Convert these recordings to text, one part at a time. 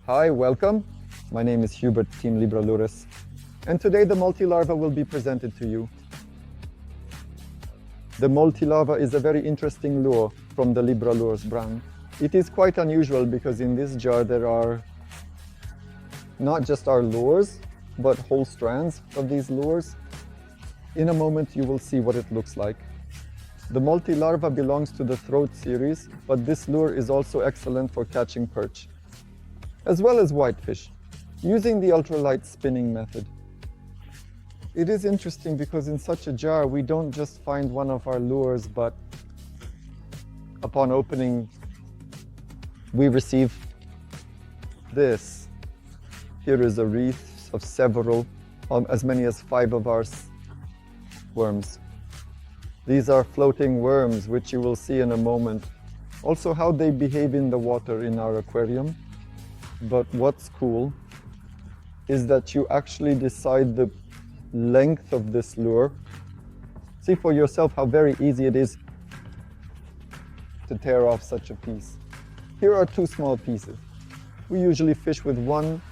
Hi, welcome. My name is Hubert, Team Libra Lures, and today the multi-larva will be presented to you. The multi-larva is a very interesting lure from the Libra Lures brand. It is quite unusual because in this jar there are not just our lures, but whole strands of these lures. In a moment you will see what it looks like. The multi-larva belongs to the throat series, but this lure is also excellent for catching perch, as well as whitefish, using the ultralight spinning method. It is interesting because in such a jar we don't just find one of our lures, but upon opening we receive this. Here is a wreath of several, as many as 5 of our worms. These are floating worms, which you will see in a moment. Also how they behave in the water in our aquarium. But what's cool is that you actually decide the length of this lure. See for yourself how very easy it is to tear off such a piece. Here are 2 small pieces. We usually fish with 1,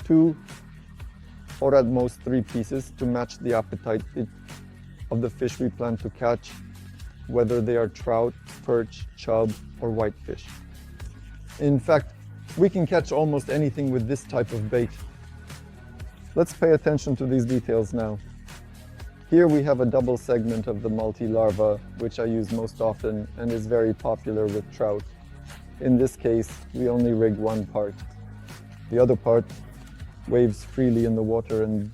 2, or at most 3 pieces to match the appetite of the fish we plan to catch, whether they are trout, perch, chub, or whitefish. In fact, we can catch almost anything with this type of bait. Let's pay attention to these details now. Here we have a double segment of the multi-larva, which I use most often and is very popular with trout. In this case, we only rig one part. The other part waves freely in the water and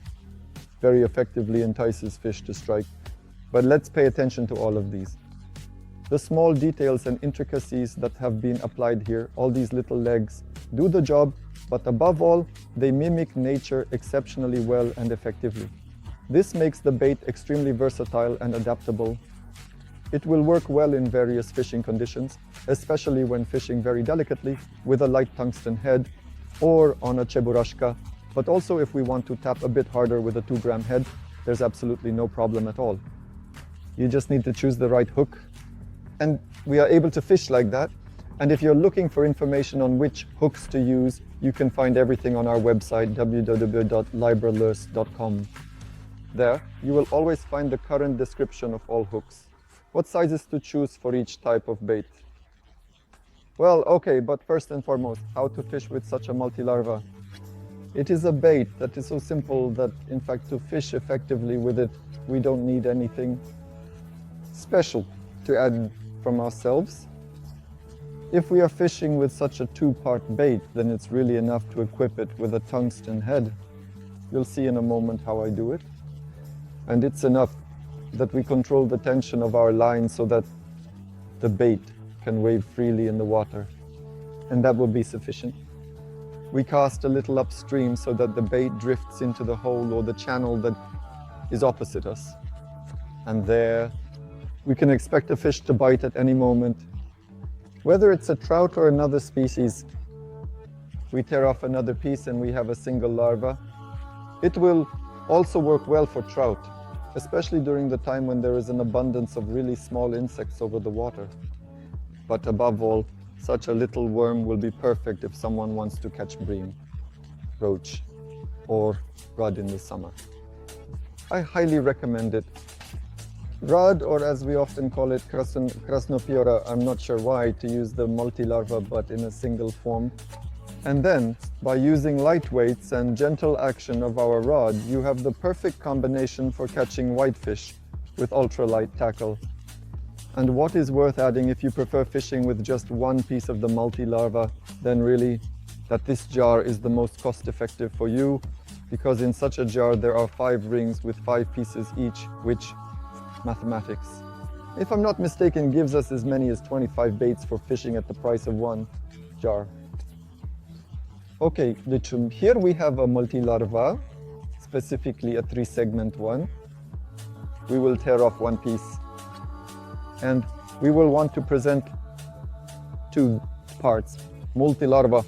very effectively entices fish to strike. But let's pay attention to all of these. The small details and intricacies that have been applied here, all these little legs, do the job, but above all, they mimic nature exceptionally well and effectively. This makes the bait extremely versatile and adaptable. It will work well in various fishing conditions, especially when fishing very delicately with a light tungsten head or on a cheburashka, but also if we want to tap a bit harder with a 2-gram head, there's absolutely no problem at all. You just need to choose the right hook, and we are able to fish like that. And if you're looking for information on which hooks to use, you can find everything on our website, www.libralures.com. There, you will always find the current description of all hooks, what sizes to choose for each type of bait. Well, okay, but first and foremost, how to fish with such a multi-larva. It is a bait that is so simple that, in fact, to fish effectively with it, we don't need anything special to add from ourselves. If we are fishing with such a 2-part bait, then it's really enough to equip it with a tungsten head. You'll see in a moment how I do it. And it's enough that we control the tension of our line so that the bait can wave freely in the water. And that will be sufficient. We cast a little upstream so that the bait drifts into the hole or the channel that is opposite us. And there, we can expect a fish to bite at any moment. Whether it's a trout or another species, we tear off another piece and we have a single larva. It will also work well for trout, especially during the time when there is an abundance of really small insects over the water. But above all, such a little worm will be perfect if someone wants to catch bream, roach, or rudd in the summer. I highly recommend it. Rudd, or as we often call it, krasnopiora, I'm not sure why to use the multi-larva but in a single form. And then, by using lightweights and gentle action of our rod, you have the perfect combination for catching whitefish with ultralight tackle. And what is worth adding if you prefer fishing with just one piece of the multi-larva, then really that this jar is the most cost-effective for you, because in such a jar there are 5 rings with 5 pieces each, which mathematics, if I'm not mistaken, gives us as many as 25 baits for fishing at the price of one jar. Okay, here we have a multi-larva, specifically a 3-segment one. We will tear off one piece, and we will want to present 2 parts, multi-larva.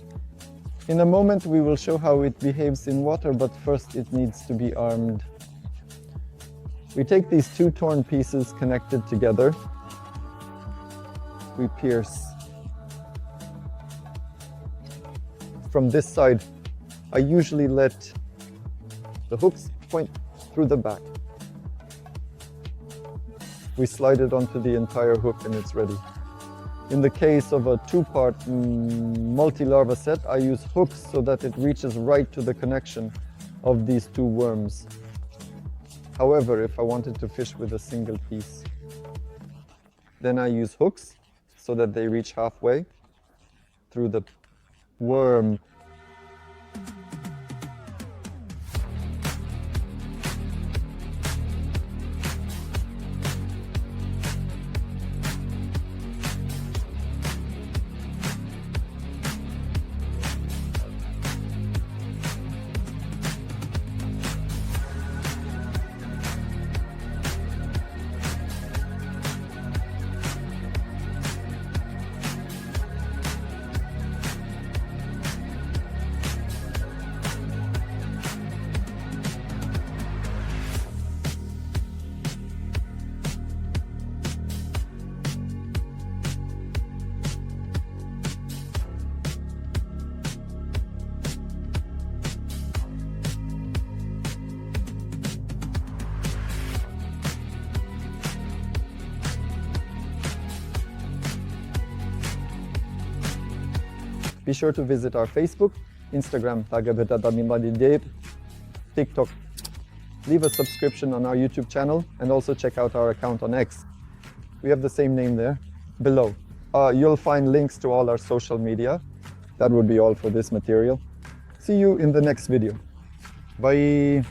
In a moment we will show how it behaves in water, but first it needs to be armed. We take these 2 torn pieces connected together. We pierce from this side, I usually let the hooks point through the back. We slide it onto the entire hook and it's ready. In the case of a two-part multi-larva set, I use hooks so that it reaches right to the connection of these two worms. However, if I wanted to fish with a single piece, then I use hooks so that they reach halfway through the worm. Be sure to visit our Facebook, Instagram, TikTok. Leave a subscription on our YouTube channel and also check out our account on X. We have the same name there, below. You'll find links to all our social media. That would be all for this material. See you in the next video. Bye!